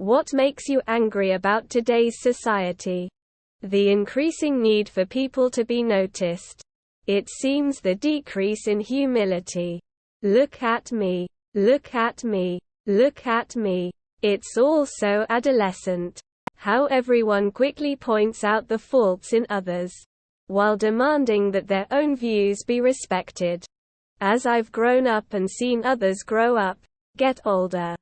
What makes you angry about today's society? The increasing need for people to be noticed. It seems the decrease in humility. Look at me. Look at me. Look at me. It's all so adolescent. How everyone quickly points out the faults in others, while demanding that their own views be respected. As I've grown up and seen others grow up, get older,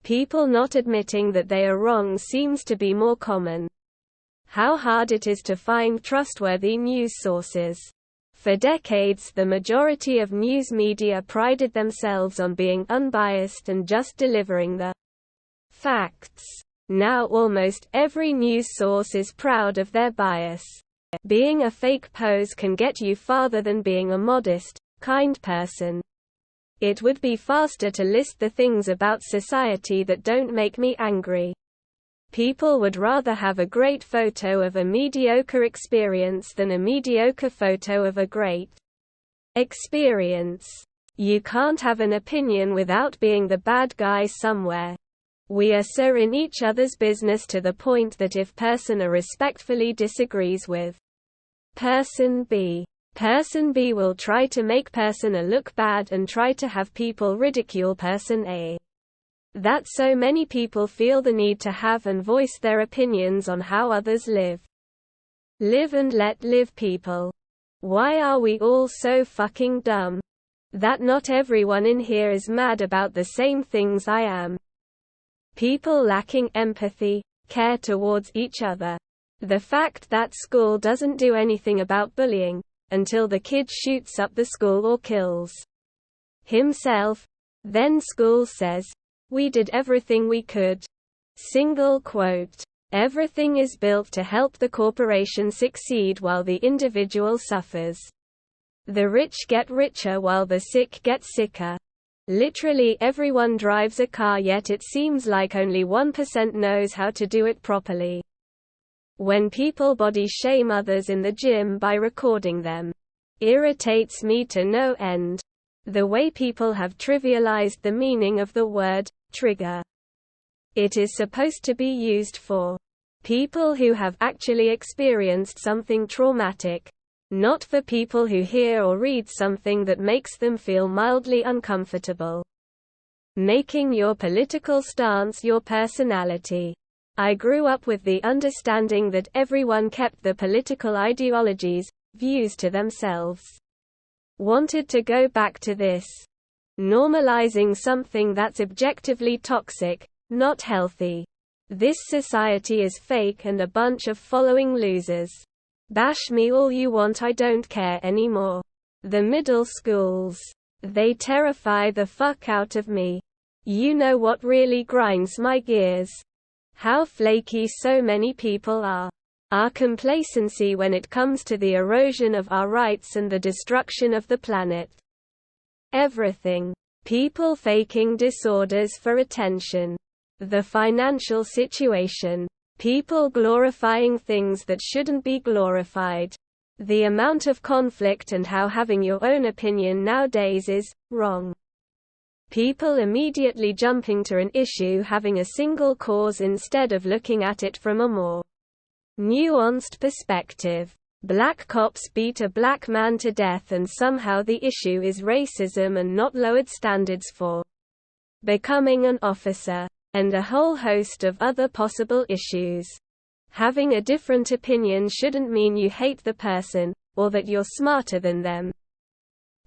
people not admitting that they are wrong seems to be more common. How hard it is to find trustworthy news sources. For decades, the majority of news media prided themselves on being unbiased and just delivering the facts. Now almost every news source is proud of their bias. Being a fake pose can get you farther than being a modest, kind person. It would be faster to list the things about society that don't make me angry. People would rather have a great photo of a mediocre experience than a mediocre photo of a great experience. You can't have an opinion without being the bad guy somewhere. We are so in each other's business to the point that if person A respectfully disagrees with person B will try to make person A look bad and try to have people ridicule person A. That so many people feel the need to have and voice their opinions on how others live. Live and let live people. Why are we all so fucking dumb? That not everyone in here is mad about the same things I am. People lacking empathy, care towards each other. The fact that school doesn't do anything about bullying, until the kid shoots up the school or kills himself. Then school says, "We did everything we could." Single quote. Everything is built to help the corporation succeed while the individual suffers. The rich get richer while the sick get sicker. Literally everyone drives a car, yet it seems like only 1% knows how to do it properly. When people body shame others in the gym by recording them, irritates me to no end. The way people have trivialized the meaning of the word trigger. It is supposed to be used for people who have actually experienced something traumatic, not for people who hear or read something that makes them feel mildly uncomfortable. Making your political stance your personality. I grew up with the understanding that everyone kept the political ideologies, views to themselves. Wanted to go back to this. Normalizing something that's objectively toxic, not healthy. This society is fake and a bunch of following losers. Bash me all you want, I don't care anymore. The middle schools. They terrify the fuck out of me. You know what really grinds my gears? How flaky so many people are. Our complacency when it comes to the erosion of our rights and the destruction of the planet. Everything. People faking disorders for attention. The financial situation. People glorifying things that shouldn't be glorified. The amount of conflict and how having your own opinion nowadays is wrong. People immediately jumping to an issue having a single cause instead of looking at it from a more nuanced perspective. Black cops beat a black man to death and somehow the issue is racism and not lowered standards for becoming an officer. And a whole host of other possible issues. Having a different opinion shouldn't mean you hate the person, or that you're smarter than them.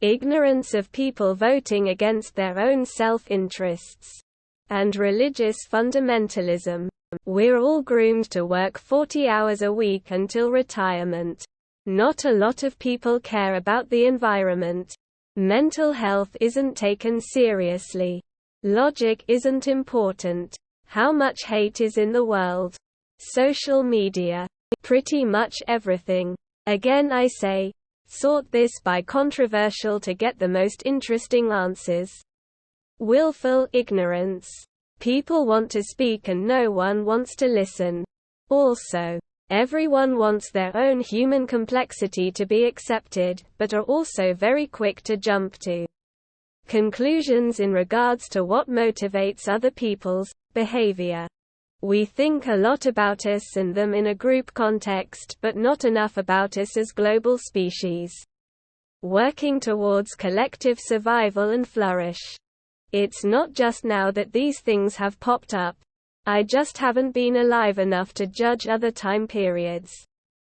Ignorance of people voting against their own self-interests. And religious fundamentalism. We're all groomed to work 40 hours a week until retirement. Not a lot of people care about the environment. Mental health isn't taken seriously. Logic isn't important. How much hate is in the world? Social media. Pretty much everything. Again I say, sort this by controversial to get the most interesting answers. Willful ignorance. People want to speak and no one wants to listen. Also, everyone wants their own human complexity to be accepted, but are also very quick to jump to conclusions in regards to what motivates other people's behavior. We think a lot about us and them in a group context, but not enough about us as global species, working towards collective survival and flourish. It's not just now that these things have popped up. I just haven't been alive enough to judge other time periods.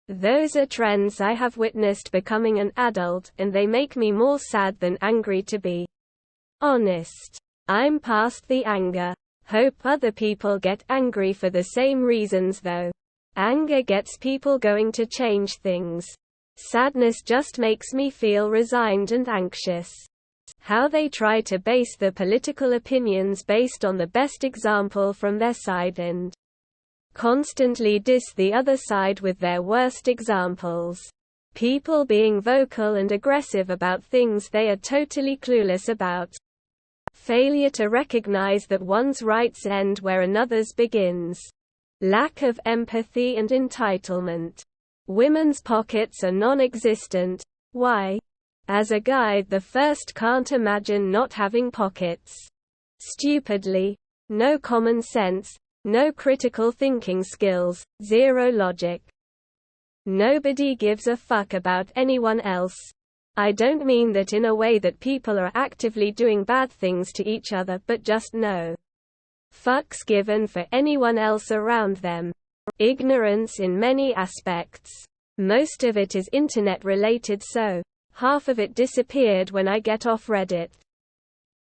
Those are trends I have witnessed becoming an adult, and they make me more sad than angry, to be honest. I'm past the anger. Hope other people get angry for the same reasons though. Anger gets people going to change things. Sadness just makes me feel resigned and anxious. How they try to base their political opinions based on the best example from their side and constantly diss the other side with their worst examples. People being vocal and aggressive about things they are totally clueless about. Failure to recognize that one's rights end where another's begins. Lack of empathy and entitlement. Women's pockets are non-existent. Why? As a guy, the first can't imagine not having pockets. Stupidly. No common sense. No critical thinking skills. Zero logic. Nobody gives a fuck about anyone else. I don't mean that in a way that people are actively doing bad things to each other, but just no fucks given for anyone else around them. Ignorance in many aspects. Most of it is internet related, so half of it disappeared when I get off Reddit.